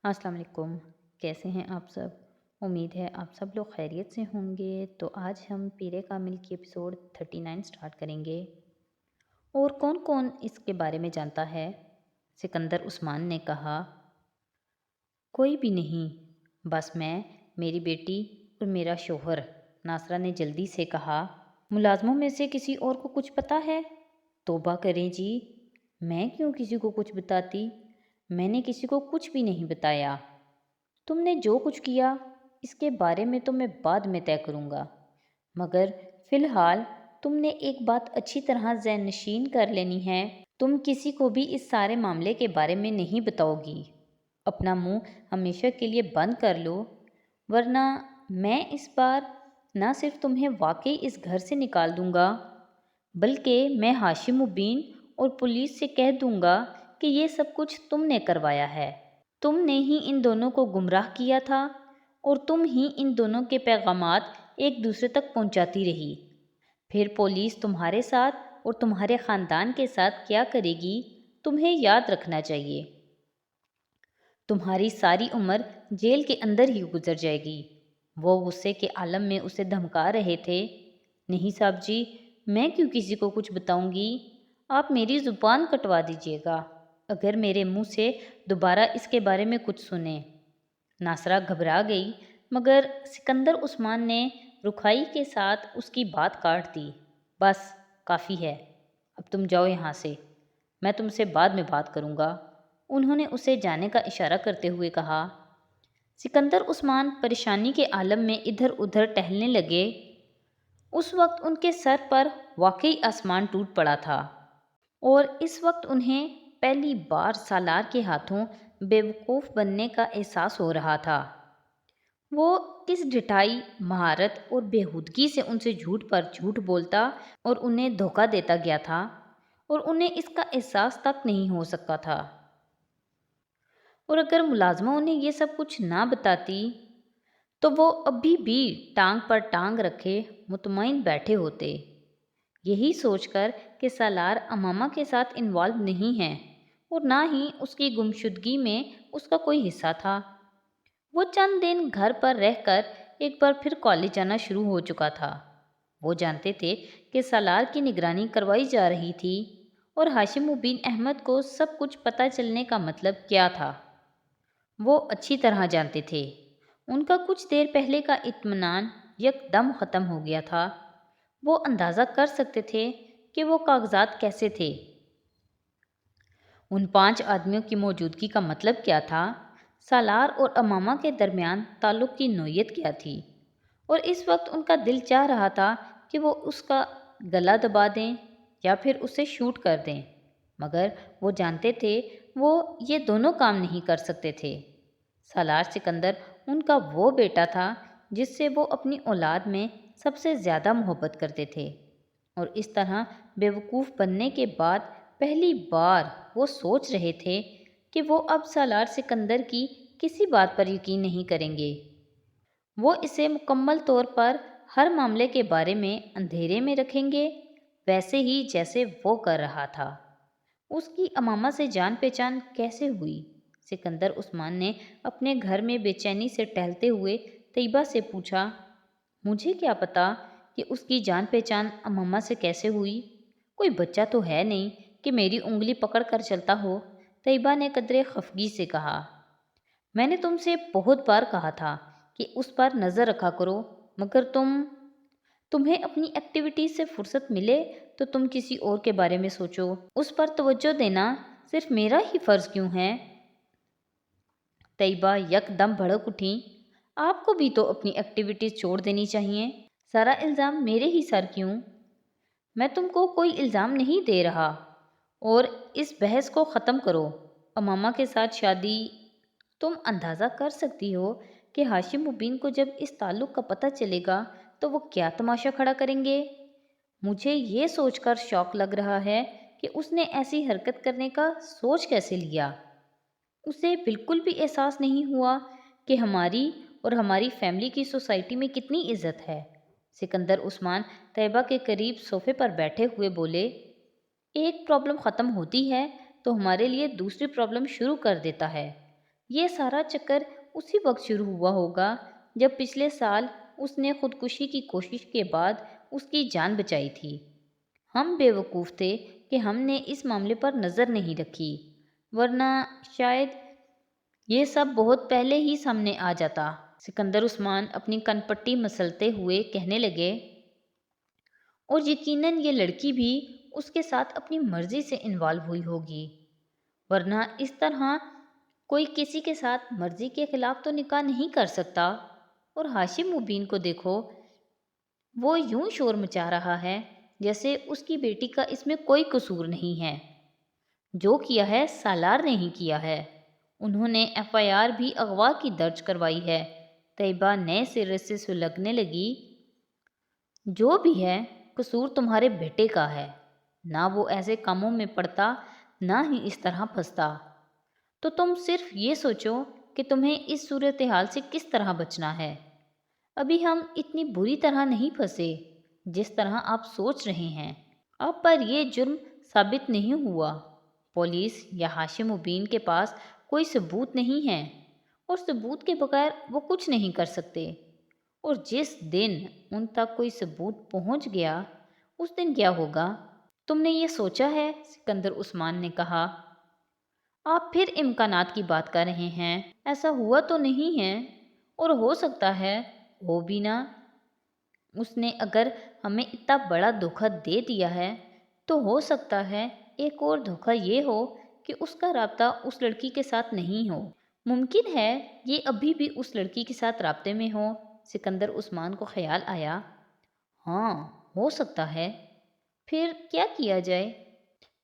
السلام علیکم، کیسے ہیں آپ سب؟ امید ہے آپ سب لوگ خیریت سے ہوں گے۔ تو آج ہم پیرے کامل کی ایپیسوڈ 39 سٹارٹ کریں گے۔ اور کون کون اس کے بارے میں جانتا ہے؟ سکندر عثمان نے کہا، کوئی بھی نہیں، بس میں، میری بیٹی اور میرا شوہر۔ ناصرہ نے جلدی سے کہا، ملازموں میں سے کسی اور کو کچھ پتہ ہے؟ توبہ کریں جی، میں کیوں کسی کو کچھ بتاتی؟ میں نے کسی کو کچھ بھی نہیں بتایا۔ تم نے جو کچھ کیا اس کے بارے میں تو میں بعد میں طے کروں گا، مگر فی الحال تم نے ایک بات اچھی طرح ذہن نشین کر لینی ہے، تم کسی کو بھی اس سارے معاملے کے بارے میں نہیں بتاؤ گی۔ اپنا منہ ہمیشہ کے لیے بند کر لو، ورنہ میں اس بار نہ صرف تمہیں واقعی اس گھر سے نکال دوں گا، بلکہ میں ہاشم الدین اور پولیس سے کہہ دوں گا کہ یہ سب کچھ تم نے کروایا ہے۔ تم نے ہی ان دونوں کو گمراہ کیا تھا اور تم ہی ان دونوں کے پیغامات ایک دوسرے تک پہنچاتی رہی۔ پھر پولیس تمہارے ساتھ اور تمہارے خاندان کے ساتھ کیا کرے گی تمہیں یاد رکھنا چاہیے۔ تمہاری ساری عمر جیل کے اندر ہی گزر جائے گی۔ وہ غصے کے عالم میں اسے دھمکا رہے تھے۔ نہیں صاحب جی، میں کیوں کسی کو کچھ بتاؤں گی؟ آپ میری زبان کٹوا دیجیے گا اگر میرے منہ سے دوبارہ اس کے بارے میں کچھ سنیں۔ ناصرہ گھبرا گئی، مگر سکندر عثمان نے رکھائی کے ساتھ اس کی بات کاٹ دی۔ بس کافی ہے، اب تم جاؤ یہاں سے، میں تم سے بعد میں بات کروں گا۔ انہوں نے اسے جانے کا اشارہ کرتے ہوئے کہا۔ سکندر عثمان پریشانی کے عالم میں ادھر ادھر ٹہلنے لگے۔ اس وقت ان کے سر پر واقعی آسمان ٹوٹ پڑا تھا، اور اس وقت انہیں پہلی بار سالار کے ہاتھوں بیوقوف بننے کا احساس ہو رہا تھا۔ وہ کس ڈٹائی، مہارت اور بےہودگی سے ان سے جھوٹ پر جھوٹ بولتا اور انہیں دھوکہ دیتا گیا تھا، اور انہیں اس کا احساس تک نہیں ہو سکا تھا۔ اور اگر ملازمہ انہیں یہ سب کچھ نہ بتاتی تو وہ ابھی بھی ٹانگ پر ٹانگ رکھے مطمئن بیٹھے ہوتے، یہی سوچ کر کہ سالار امامہ کے ساتھ انوالو نہیں ہے اور نہ ہی اس کی گمشدگی میں اس کا کوئی حصہ تھا۔ وہ چند دن گھر پر رہ کر ایک بار پھر کالج جانا شروع ہو چکا تھا۔ وہ جانتے تھے کہ سالار کی نگرانی کروائی جا رہی تھی، اور ہاشم بن احمد کو سب کچھ پتہ چلنے کا مطلب کیا تھا وہ اچھی طرح جانتے تھے۔ ان کا کچھ دیر پہلے کا اطمینان یک دم ختم ہو گیا تھا۔ وہ اندازہ کر سکتے تھے کہ وہ کاغذات کیسے تھے، ان 5 آدمیوں کی موجودگی کا مطلب کیا تھا، سالار اور امامہ کے درمیان تعلق کی نوعیت کیا تھی، اور اس وقت ان کا دل چاہ رہا تھا کہ وہ اس کا گلا دبا دیں یا پھر اسے شوٹ کر دیں، مگر وہ جانتے تھے وہ یہ دونوں کام نہیں کر سکتے تھے۔ سالار سکندر ان کا وہ بیٹا تھا جس سے وہ اپنی اولاد میں سب سے زیادہ محبت کرتے تھے، اور اس طرح بیوقوف بننے کے بعد پہلی بار وہ سوچ رہے تھے کہ وہ اب سالار سکندر کی کسی بات پر یقین نہیں کریں گے۔ وہ اسے مکمل طور پر ہر معاملے کے بارے میں اندھیرے میں رکھیں گے، ویسے ہی جیسے وہ کر رہا تھا۔ اس کی امامہ سے جان پہچان کیسے ہوئی؟ سکندر عثمان نے اپنے گھر میں بے چینی سے ٹہلتے ہوئے طیبہ سے پوچھا۔ مجھے کیا پتا کہ اس کی جان پہچان امامہ سے کیسے ہوئی؟ کوئی بچہ تو ہے نہیں کہ میری انگلی پکڑ کر چلتا ہو، طیبہ نے قدرے خفگی سے کہا۔ میں نے تم سے بہت بار کہا تھا کہ اس پر نظر رکھا کرو، مگر تمہیں اپنی ایکٹیویٹیز سے فرصت ملے تو تم کسی اور کے بارے میں سوچو، اس پر توجہ دینا صرف میرا ہی فرض کیوں ہے؟ طیبہ یک دم بھڑک اٹھیں۔ آپ کو بھی تو اپنی ایکٹیویٹیز چھوڑ دینی چاہیے، سارا الزام میرے ہی سر کیوں؟ میں تم کو کوئی الزام نہیں دے رہا، اور اس بحث کو ختم کرو۔ امامہ کے ساتھ شادی، تم اندازہ کر سکتی ہو کہ ہاشم مبین کو جب اس تعلق کا پتہ چلے گا تو وہ کیا تماشا کھڑا کریں گے؟ مجھے یہ سوچ کر شوق لگ رہا ہے کہ اس نے ایسی حرکت کرنے کا سوچ کیسے لیا۔ اسے بالکل بھی احساس نہیں ہوا کہ ہماری اور ہماری فیملی کی سوسائٹی میں کتنی عزت ہے۔ سکندر عثمان طیبہ کے قریب صوفے پر بیٹھے ہوئے بولے، ایک پرابلم ختم ہوتی ہے تو ہمارے لیے دوسری پرابلم شروع کر دیتا ہے۔ یہ سارا چکر اسی وقت شروع ہوا ہوگا جب پچھلے سال اس نے خودکشی کی کوشش کے بعد اس کی جان بچائی تھی۔ ہم بے وقوف تھے کہ ہم نے اس معاملے پر نظر نہیں رکھی، ورنہ شاید یہ سب بہت پہلے ہی سامنے آ جاتا۔ سکندر عثمان اپنی کن پٹی مسلتے ہوئے کہنے لگے، اور یقیناً یہ لڑکی بھی اس کے ساتھ اپنی مرضی سے انوالو ہوئی ہوگی، ورنہ اس طرح کوئی کسی کے ساتھ مرضی کے خلاف تو نکاح نہیں کر سکتا۔ اور ہاشم مبین کو دیکھو، وہ یوں شور مچا رہا ہے جیسے اس کی بیٹی کا اس میں کوئی قصور نہیں ہے۔ جو کیا ہے سالار نے ہی کیا ہے، انہوں نے FIR بھی اغوا کی درج کروائی ہے۔ طیبہ نئے سرے سے سلگنے لگی، جو بھی ہے قصور تمہارے بیٹے کا ہے، نہ وہ ایسے کاموں میں پڑتا نہ ہی اس طرح پھنستا۔ تو تم صرف یہ سوچو کہ تمہیں اس صورتحال سے کس طرح بچنا ہے۔ ابھی ہم اتنی بری طرح نہیں پھنسے جس طرح آپ سوچ رہے ہیں۔ آپ پر یہ جرم ثابت نہیں ہوا، پولیس یا ہاشم مبین کے پاس کوئی ثبوت نہیں ہے، اور ثبوت کے بغیر وہ کچھ نہیں کر سکتے۔ اور جس دن ان تک کوئی ثبوت پہنچ گیا، اس دن کیا ہوگا؟ تم نے یہ سوچا ہے؟ سکندر عثمان نے کہا۔ آپ پھر امکانات کی بات کر رہے ہیں، ایسا ہوا تو نہیں ہے، اور ہو سکتا ہے ہو بھی نہ۔ اس نے اگر ہمیں اتنا بڑا دھوکہ دے دیا ہے تو ہو سکتا ہے ایک اور دھوکہ یہ ہو کہ اس کا رابطہ اس لڑکی کے ساتھ نہیں ہو۔ ممکن ہے یہ ابھی بھی اس لڑکی کے ساتھ رابطے میں ہو۔ سکندر عثمان کو خیال آیا، ہاں ہو سکتا ہے۔ پھر کیا کیا جائے؟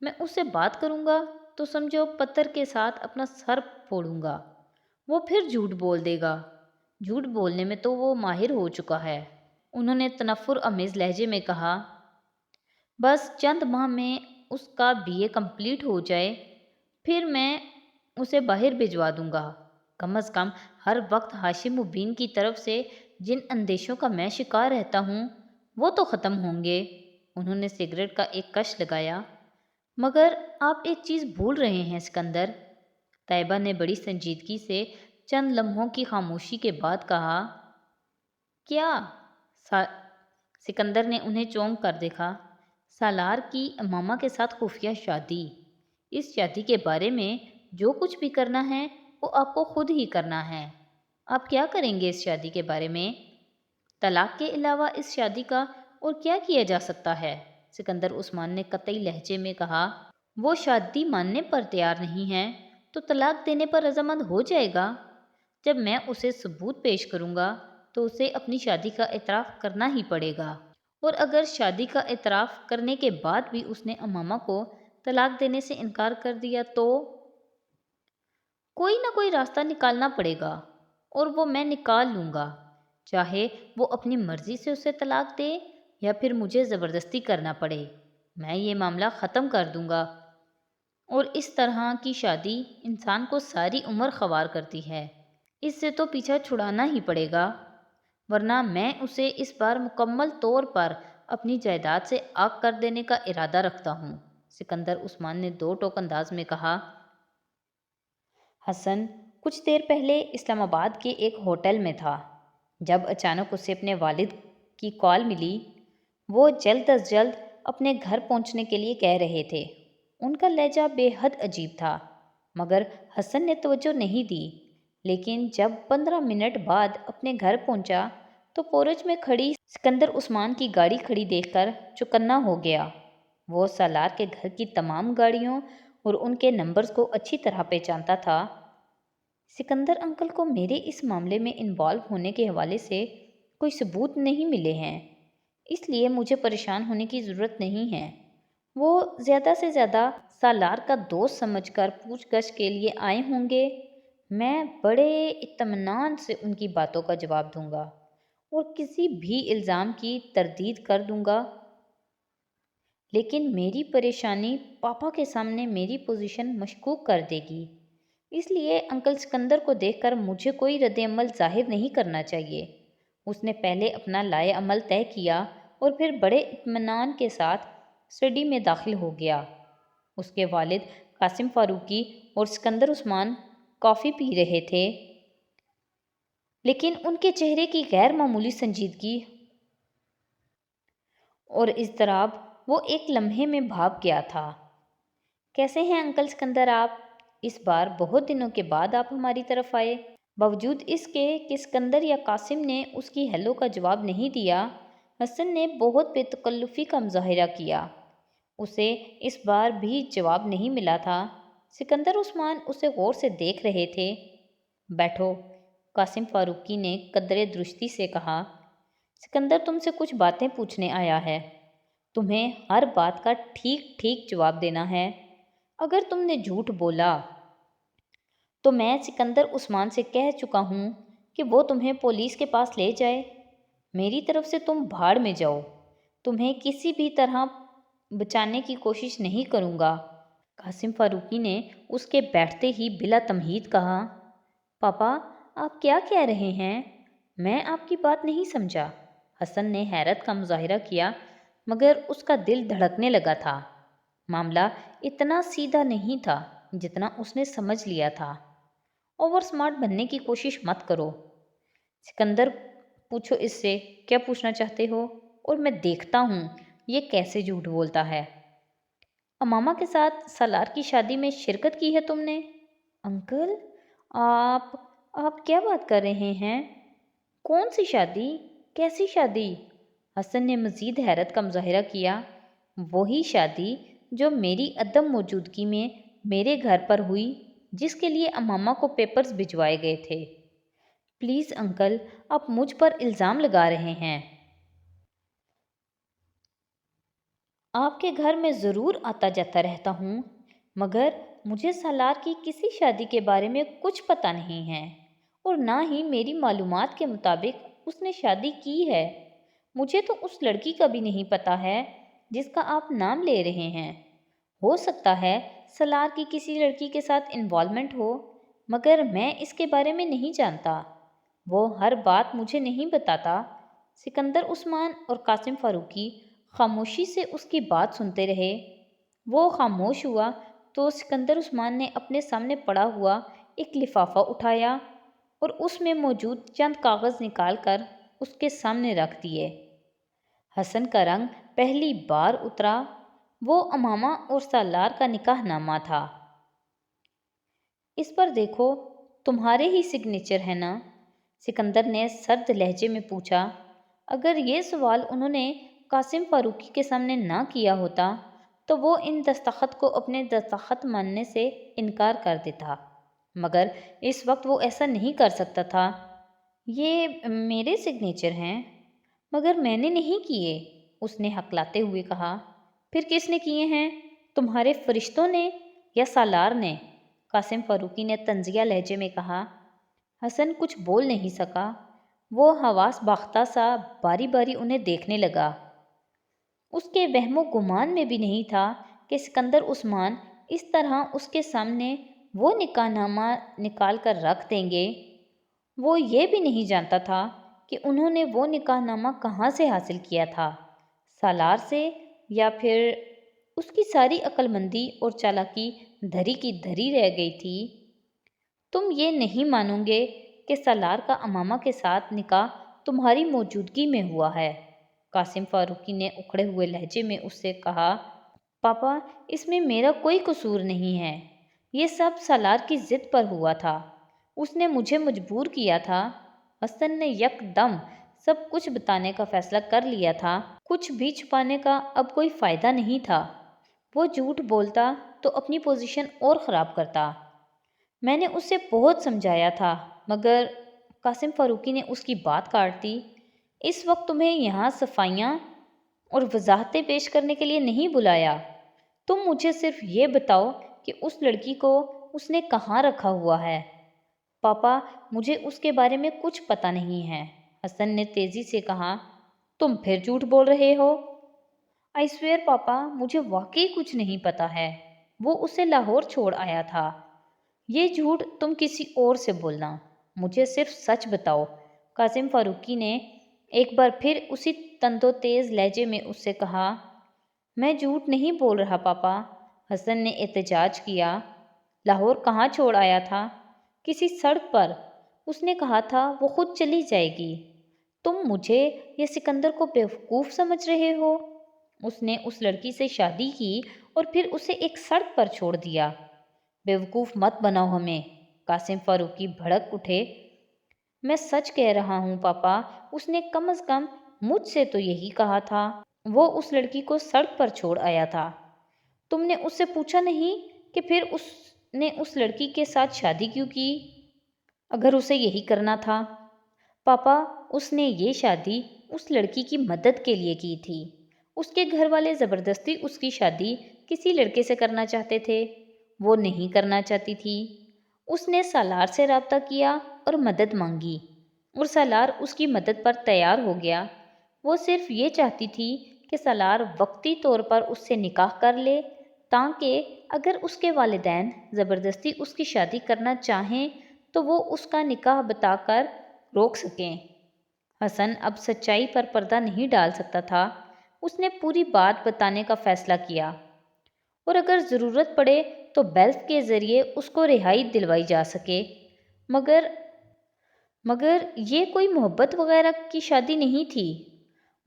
میں اس سے بات کروں گا تو سمجھو پتھر کے ساتھ اپنا سر پھوڑوں گا۔ وہ پھر جھوٹ بول دے گا، جھوٹ بولنے میں تو وہ ماہر ہو چکا ہے۔ انہوں نے تنفر آمیز لہجے میں کہا، بس چند ماہ میں اس کا BA کمپلیٹ ہو جائے، پھر میں اسے باہر بھجوا دوں گا۔ کم از کم ہر وقت ہاشم مبین کی طرف سے جن اندیشوں کا میں شکار رہتا ہوں وہ تو ختم ہوں گے۔ انہوں نے سگریٹ کا ایک کش لگایا، مگر آپ ایک چیز بھول رہے ہیں سکندر۔ طیبہ نے بڑی سنجیدگی سے چند لمحوں کی خاموشی کے بعد کہا، کیا؟ سکندر نے انہیں چونک کر دیکھا۔ سالار کی امامہ کے ساتھ خفیہ شادی۔ اس شادی کے بارے میں جو کچھ بھی کرنا ہے وہ آپ کو خود ہی کرنا ہے۔ آپ کیا کریں گے اس شادی کے بارے میں؟ طلاق کے علاوہ اس شادی کا اور کیا کیا جا سکتا ہے؟ سکندر عثمان نے قطعی لہجے میں کہا، وہ شادی ماننے پر تیار نہیں ہے تو طلاق دینے پر رضامند ہو جائے گا۔ جب میں اسے ثبوت پیش کروں گا تو اسے اپنی شادی کا اعتراف کرنا ہی پڑے گا، اور اگر شادی کا اعتراف کرنے کے بعد بھی اس نے امامہ کو طلاق دینے سے انکار کر دیا تو کوئی نہ کوئی راستہ نکالنا پڑے گا، اور وہ میں نکال لوں گا، چاہے وہ اپنی مرضی سے اسے طلاق دے یا پھر مجھے زبردستی کرنا پڑے، میں یہ معاملہ ختم کر دوں گا۔ اور اس طرح کی شادی انسان کو ساری عمر خوار کرتی ہے، اس سے تو پیچھا چھڑانا ہی پڑے گا، ورنہ میں اسے اس بار مکمل طور پر اپنی جائیداد سے آگ کر دینے کا ارادہ رکھتا ہوں۔ سکندر عثمان نے دو ٹوک انداز میں کہا۔ حسن کچھ دیر پہلے اسلام آباد کے ایک ہوٹل میں تھا جب اچانک اسے اپنے والد کی کال ملی۔ وہ جلد از جلد اپنے گھر پہنچنے کے لیے کہہ رہے تھے۔ ان کا لہجہ بے حد عجیب تھا، مگر حسن نے توجہ نہیں دی۔ لیکن جب 15 منٹ بعد اپنے گھر پہنچا تو پورچ میں کھڑی سکندر عثمان کی گاڑی کھڑی دیکھ کر چوکنا ہو گیا۔ وہ سالار کے گھر کی تمام گاڑیوں اور ان کے نمبرز کو اچھی طرح پہچانتا تھا۔ سکندر انکل کو میرے اس معاملے میں انوالو ہونے کے حوالے سے کوئی ثبوت نہیں ملے ہیں، اس لیے مجھے پریشان ہونے کی ضرورت نہیں ہے۔ وہ زیادہ سے زیادہ سالار کا دوست سمجھ کر پوچھ گچھ کے لیے آئے ہوں گے۔ میں بڑے اطمینان سے ان کی باتوں کا جواب دوں گا اور کسی بھی الزام کی تردید کر دوں گا، لیکن میری پریشانی پاپا کے سامنے میری پوزیشن مشکوک کر دے گی، اس لیے انکل سکندر کو دیکھ کر مجھے کوئی رد عمل ظاہر نہیں کرنا چاہیے۔ اس نے پہلے اپنا لائے عمل طے کیا اور پھر بڑے اطمینان کے ساتھ اسٹڈی میں داخل ہو گیا۔ اس کے والد قاسم فاروقی اور سکندر عثمان کافی پی رہے تھے، لیکن ان کے چہرے کی غیر معمولی سنجیدگی اور اضطراب وہ ایک لمحے میں بھاپ گیا تھا۔ کیسے ہیں انکل سکندر آپ؟ اس بار بہت دنوں کے بعد آپ ہماری طرف آئے۔ باوجود اس کے کہ سکندر یا قاسم نے اس کی ہیلو کا جواب نہیں دیا، حسن نے بہت بے تکلفی کا مظاہرہ کیا۔ اسے اس بار بھی جواب نہیں ملا تھا۔ سکندر عثمان اسے غور سے دیکھ رہے تھے۔ بیٹھو، قاسم فاروقی نے قدرے درستی سے کہا۔ سکندر تم سے کچھ باتیں پوچھنے آیا ہے۔ تمہیں ہر بات کا ٹھیک ٹھیک جواب دینا ہے۔ اگر تم نے جھوٹ بولا تو میں سکندر عثمان سے کہہ چکا ہوں کہ وہ تمہیں پولیس کے پاس لے جائے۔ میری طرف سے تم بھاڑ میں جاؤ۔ تمہیں کسی بھی طرح بچانے کی کوشش نہیں کروں گا۔ قاسم فاروقی نے اس کے بیٹھتے ہی بلا تمہید کہا، پاپا آپ کیا کہہ رہے ہیں؟ میں آپ کی بات نہیں سمجھا۔ حسن نے حیرت کا مظاہرہ کیا، مگر اس کا دل دھڑکنے لگا تھا۔ معاملہ اتنا سیدھا نہیں تھا جتنا اس نے سمجھ لیا تھا۔ اوور سمارٹ بننے کی کوشش مت کرو۔ سکندر پوچھو اس سے کیا پوچھنا چاہتے ہو، اور میں دیکھتا ہوں یہ کیسے جھوٹ بولتا ہے۔ امامہ کے ساتھ سالار کی شادی میں شرکت کی ہے تم نے؟ انکل آپ کیا بات کر رہے ہیں؟ کون سی شادی؟ کیسی شادی؟ حسن نے مزید حیرت کا مظاہرہ کیا۔ وہی شادی جو میری عدم موجودگی میں میرے گھر پر ہوئی، جس کے لیے امامہ کو پیپرز بھجوائے گئے تھے۔ پلیز انکل، آپ مجھ پر الزام لگا رہے ہیں۔ آپ کے گھر میں ضرور آتا جاتا رہتا ہوں، مگر مجھے سالار کی کسی شادی کے بارے میں کچھ پتہ نہیں ہے، اور نہ ہی میری معلومات کے مطابق اس نے شادی کی ہے۔ مجھے تو اس لڑکی کا بھی نہیں پتہ ہے جس کا آپ نام لے رہے ہیں۔ ہو سکتا ہے سالار کی کسی لڑکی کے ساتھ انوالومنٹ ہو، مگر میں اس کے بارے میں نہیں جانتا۔ وہ ہر بات مجھے نہیں بتاتا۔ سکندر عثمان اور قاسم فاروقی خاموشی سے اس کی بات سنتے رہے۔ وہ خاموش ہوا تو سکندر عثمان نے اپنے سامنے پڑا ہوا ایک لفافہ اٹھایا اور اس میں موجود چند کاغذ نکال کر اس کے سامنے رکھ دیے۔ حسن کا رنگ پہلی بار اترا۔ وہ امامہ اور سالار کا نکاح نامہ تھا۔ اس پر دیکھو، تمہارے ہی سگنیچر ہے نا؟ سکندر نے سرد لہجے میں پوچھا۔ اگر یہ سوال انہوں نے قاسم فاروقی کے سامنے نہ کیا ہوتا تو وہ ان دستخط کو اپنے دستخط ماننے سے انکار کر دیتا، مگر اس وقت وہ ایسا نہیں کر سکتا تھا۔ یہ میرے سگنیچر ہیں، مگر میں نے نہیں کیے، اس نے ہکلاتے ہوئے کہا۔ پھر کس نے کیے ہیں؟ تمہارے فرشتوں نے یا سالار نے؟ قاسم فاروقی نے طنزیہ لہجے میں کہا۔ حسن کچھ بول نہیں سکا۔ وہ حواس باختہ سا باری باری انہیں دیکھنے لگا۔ اس کے وہم و گمان میں بھی نہیں تھا کہ سکندر عثمان اس طرح اس کے سامنے وہ نکاح نامہ نکال کر رکھ دیں گے۔ وہ یہ بھی نہیں جانتا تھا کہ انہوں نے وہ نکاح نامہ کہاں سے حاصل کیا تھا، سالار سے، یا پھر اس کی ساری عقل مندی اور چالاکی دھری کی دھری رہ گئی تھی۔ تم یہ نہیں مانو گے کہ سالار کا امامہ کے ساتھ نکاح تمہاری موجودگی میں ہوا ہے، قاسم فاروقی نے اکھڑے ہوئے لہجے میں اس سے کہا۔ پاپا، اس میں میرا کوئی قصور نہیں ہے۔ یہ سب سالار کی ضد پر ہوا تھا۔ اس نے مجھے مجبور کیا تھا۔ حسن نے یک دم سب کچھ بتانے کا فیصلہ کر لیا تھا۔ کچھ بھی چھپانے کا اب کوئی فائدہ نہیں تھا۔ وہ جھوٹ بولتا تو اپنی پوزیشن اور خراب کرتا۔ میں نے اسے بہت سمجھایا تھا، مگر قاسم فاروقی نے اس کی بات کاٹ دی۔ اس وقت تمہیں یہاں صفائیاں اور وضاحتیں پیش کرنے کے لیے نہیں بلایا۔ تم مجھے صرف یہ بتاؤ کہ اس لڑکی کو اس نے کہاں رکھا ہوا ہے۔ پاپا، مجھے اس کے بارے میں کچھ پتہ نہیں ہے، حسن نے تیزی سے کہا۔ تم پھر جھوٹ بول رہے ہو۔ آئی سویئر پاپا، مجھے واقعی کچھ نہیں پتہ ہے۔ وہ اسے لاہور چھوڑ آیا تھا۔ یہ جھوٹ تم کسی اور سے بولنا، مجھے صرف سچ بتاؤ، قاسم فاروقی نے ایک بار پھر اسی تند و تیز لہجے میں اس سے کہا۔ میں جھوٹ نہیں بول رہا پاپا، حسن نے احتجاج کیا۔ لاہور کہاں چھوڑ آیا تھا؟ کسی سڑک پر۔ اس نے کہا تھا وہ خود چلی جائے گی۔ تم مجھے یا سکندر کو بیوقوف سمجھ رہے ہو؟ اس نے اس لڑکی سے شادی کی اور پھر اسے ایک سڑک پر چھوڑ دیا۔ بیوقوف مت بناؤ ہمیں، قاسم فاروقی بھڑک اٹھے۔ میں سچ کہہ رہا ہوں پاپا، اس نے کم از کم مجھ سے تو یہی کہا تھا۔ وہ اس لڑکی کو سڑک پر چھوڑ آیا تھا۔ تم نے اس سے پوچھا نہیں کہ پھر اس نے اس لڑکی کے ساتھ شادی کیوں کی؟ اگر اسے یہی کرنا تھا پاپا، اس نے یہ شادی اس لڑکی کی مدد کے لیے کی تھی۔ اس کے گھر والے زبردستی اس کی شادی کسی لڑکے سے کرنا چاہتے تھے، وہ نہیں کرنا چاہتی تھی۔ اس نے سالار سے رابطہ کیا اور مدد مانگی، اور سالار اس کی مدد پر تیار ہو گیا۔ وہ صرف یہ چاہتی تھی کہ سالار وقتی طور پر اس سے نکاح کر لے، تاکہ اگر اس کے والدین زبردستی اس کی شادی کرنا چاہیں تو وہ اس کا نکاح بتا کر روک سکیں۔ حسن اب سچائی پر پردہ نہیں ڈال سکتا تھا۔ اس نے پوری بات بتانے کا فیصلہ کیا، اور اگر ضرورت پڑے تو بیلف کے ذریعے اس کو رہائی دلوائی جا سکے۔ مگر یہ کوئی محبت وغیرہ کی شادی نہیں تھی۔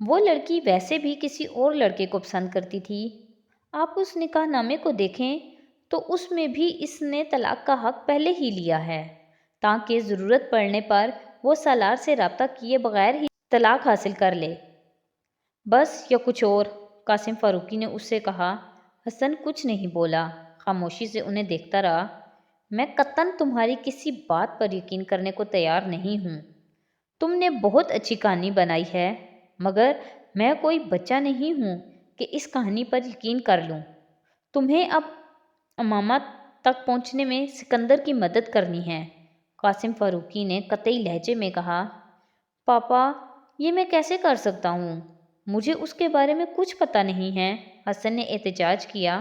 وہ لڑکی ویسے بھی کسی اور لڑکے کو پسند کرتی تھی۔ آپ اس نکاح نامے کو دیکھیں تو اس میں بھی اس نے طلاق کا حق پہلے ہی لیا ہے، تاکہ ضرورت پڑنے پر وہ سالار سے رابطہ کیے بغیر ہی طلاق حاصل کر لے۔ بس یا کچھ اور؟ قاسم فاروقی نے اس سے کہا۔ حسن کچھ نہیں بولا، خاموشی سے انہیں دیکھتا رہا۔ میں قطعاً تمہاری کسی بات پر یقین کرنے کو تیار نہیں ہوں۔ تم نے بہت اچھی کہانی بنائی ہے، مگر میں کوئی بچہ نہیں ہوں کہ اس کہانی پر یقین کر لوں۔ تمہیں اب امامہ تک پہنچنے میں سکندر کی مدد کرنی ہے، قاسم فاروقی نے قطعی لہجے میں کہا۔ پاپا، یہ میں کیسے کر سکتا ہوں؟ مجھے اس کے بارے میں کچھ پتہ نہیں ہے، حسن نے احتجاج کیا۔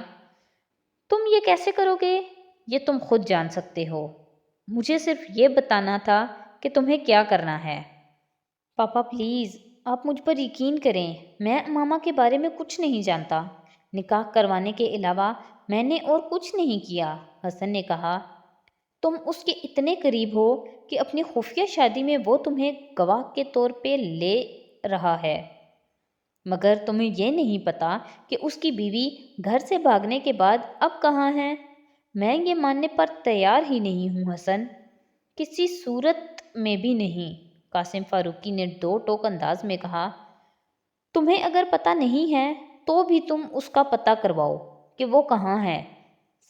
تم یہ کیسے کرو گے؟ یہ تم خود جان سکتے ہو۔ مجھے صرف یہ بتانا تھا کہ تمہیں کیا کرنا ہے۔ پاپا پلیز، آپ مجھ پر یقین کریں، میں امامہ کے بارے میں کچھ نہیں جانتا۔ نکاح کروانے کے علاوہ میں نے اور کچھ نہیں کیا، حسن نے کہا۔ تم اس کے اتنے قریب ہو کہ اپنی خفیہ شادی میں وہ تمہیں گواہ کے طور پہ لے رہا ہے، مگر تمہیں یہ نہیں پتا کہ اس کی بیوی گھر سے بھاگنے کے بعد اب کہاں ہے۔ میں یہ ماننے پر تیار ہی نہیں ہوں حسن، کسی صورت میں بھی نہیں، قاسم فاروقی نے دو ٹوک انداز میں کہا۔ تمہیں اگر پتہ نہیں ہے تو بھی تم اس کا پتہ کرواؤ کہ وہ کہاں ہے۔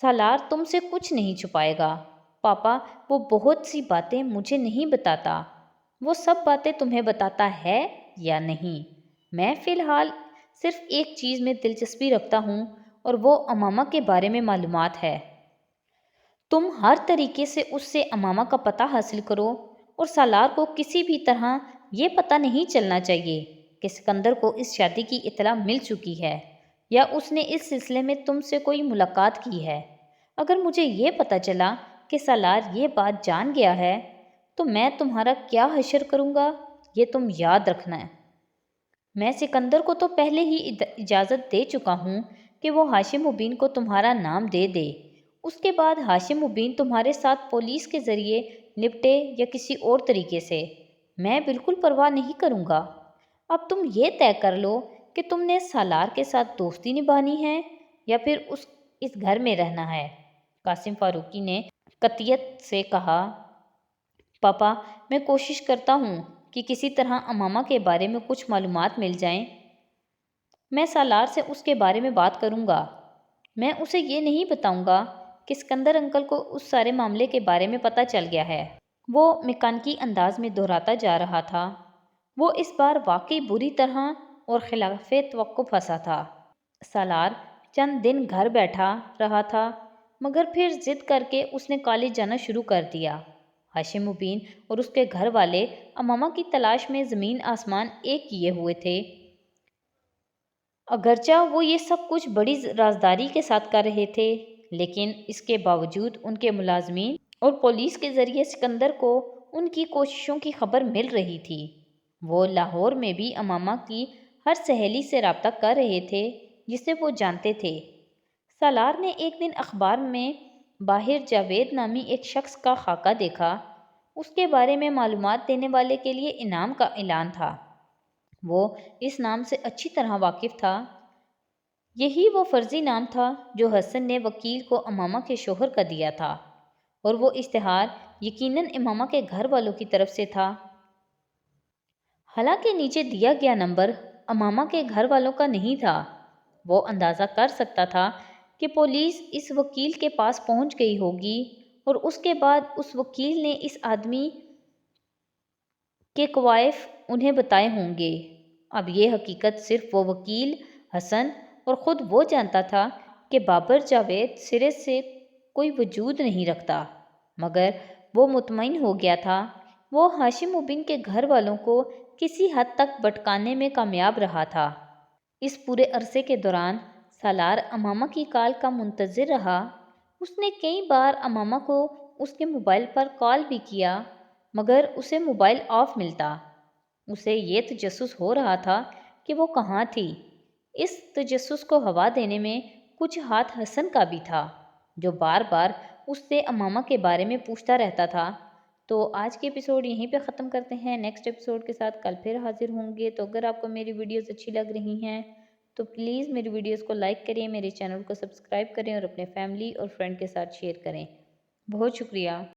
سالار تم سے کچھ نہیں چھپائے گا۔ پاپا، وہ بہت سی باتیں مجھے نہیں بتاتا۔ وہ سب باتیں تمہیں بتاتا ہے یا نہیں؟ میں فی الحال صرف ایک چیز میں دلچسپی رکھتا ہوں، اور وہ امامہ کے بارے میں معلومات ہے۔ تم ہر طریقے سے اس سے امامہ کا پتہ حاصل کرو، اور سالار کو کسی بھی طرح یہ پتہ نہیں چلنا چاہیے کہ سکندر کو اس شادی کی اطلاع مل چکی ہے یا اس نے اس سلسلے میں تم سے کوئی ملاقات کی ہے۔ اگر مجھے یہ پتہ چلا کہ سالار یہ بات جان گیا ہے تو میں تمہارا کیا حشر کروں گا، یہ تم یاد رکھنا ہے۔ میں سکندر کو تو پہلے ہی اجازت دے چکا ہوں کہ وہ ہاشم مبین کو تمہارا نام دے دے۔ اس کے بعد ہاشم مبین تمہارے ساتھ پولیس کے ذریعے نپٹے یا کسی اور طریقے سے، میں بالکل پرواہ نہیں کروں گا۔ اب تم یہ طے کر لو کہ تم نے سالار کے ساتھ دوستی نبھانی ہے یا پھر اس گھر میں رہنا ہے، قاسم فاروقی نے قطعیت سے کہا۔ پاپا، میں کوشش کرتا ہوں کہ کسی طرح امامہ کے بارے میں کچھ معلومات مل جائیں۔ میں سالار سے اس کے بارے میں بات کروں گا۔ میں اسے یہ نہیں بتاؤں گا کہ سکندر انکل کو اس سارے معاملے کے بارے میں پتہ چل گیا ہے، وہ میکانیکی انداز میں دہراتا جا رہا تھا۔ وہ اس بار واقعی بری طرح اور خلاف توقع پھنسا تھا۔ سالار چند دن گھر بیٹھا رہا تھا، مگر پھر ضد کر کے اس نے کالج جانا شروع کر دیا۔ ہاشم مبین اور اس کے گھر والے امامہ کی تلاش میں زمین آسمان ایک کیے ہوئے تھے۔ اگرچہ وہ یہ سب کچھ بڑی رازداری کے ساتھ کر رہے تھے، لیکن اس کے باوجود ان کے ملازمین اور پولیس کے ذریعے سکندر کو ان کی کوششوں کی خبر مل رہی تھی۔ وہ لاہور میں بھی امامہ کی ہر سہیلی سے رابطہ کر رہے تھے جسے وہ جانتے تھے۔ سالار نے ایک دن اخبار میں باہر جاوید نامی ایک شخص کا خاکہ دیکھا۔ اس کے بارے میں معلومات دینے والے کے لیے انعام کا اعلان تھا۔ وہ اس نام سے اچھی طرح واقف تھا۔ یہی وہ فرضی نام تھا جو حسن نے وکیل کو امامہ کے شوہر کا دیا تھا، اور وہ اشتہار یقیناً امامہ کے گھر والوں کی طرف سے تھا۔ حالانکہ نیچے دیا گیا نمبر امامہ کے گھر والوں کا نہیں تھا، وہ اندازہ کر سکتا تھا کہ پولیس اس وکیل کے پاس پہنچ گئی ہوگی اور اس کے بعد اس وکیل نے اس آدمی کے کوائف انہیں بتائے ہوں گے۔ اب یہ حقیقت صرف وہ وکیل، حسن اور خود وہ جانتا تھا کہ بابر جاوید سرے سے کوئی وجود نہیں رکھتا، مگر وہ مطمئن ہو گیا تھا۔ وہ ہاشم مبین کے گھر والوں کو کسی حد تک بھٹکانے میں کامیاب رہا تھا۔ اس پورے عرصے کے دوران سالار امامہ کی کال کا منتظر رہا۔ اس نے کئی بار امامہ کو اس کے موبائل پر کال بھی کیا، مگر اسے موبائل آف ملتا۔ اسے یہ تجسس ہو رہا تھا کہ وہ کہاں تھی۔ اس تجسس کو ہوا دینے میں کچھ ہاتھ حسن کا بھی تھا، جو بار بار اس سے امامہ کے بارے میں پوچھتا رہتا تھا۔ تو آج کے ایپیسوڈ یہیں پہ ختم کرتے ہیں۔ نیکسٹ ایپیسوڈ کے ساتھ کل پھر حاضر ہوں گے۔ تو اگر آپ کو میری ویڈیوز اچھی لگ رہی ہیں تو پلیز میری ویڈیوز کو لائک کریں، میرے چینل کو سبسکرائب کریں اور اپنے فیملی اور فرینڈ کے ساتھ شیئر کریں۔ بہت شکریہ۔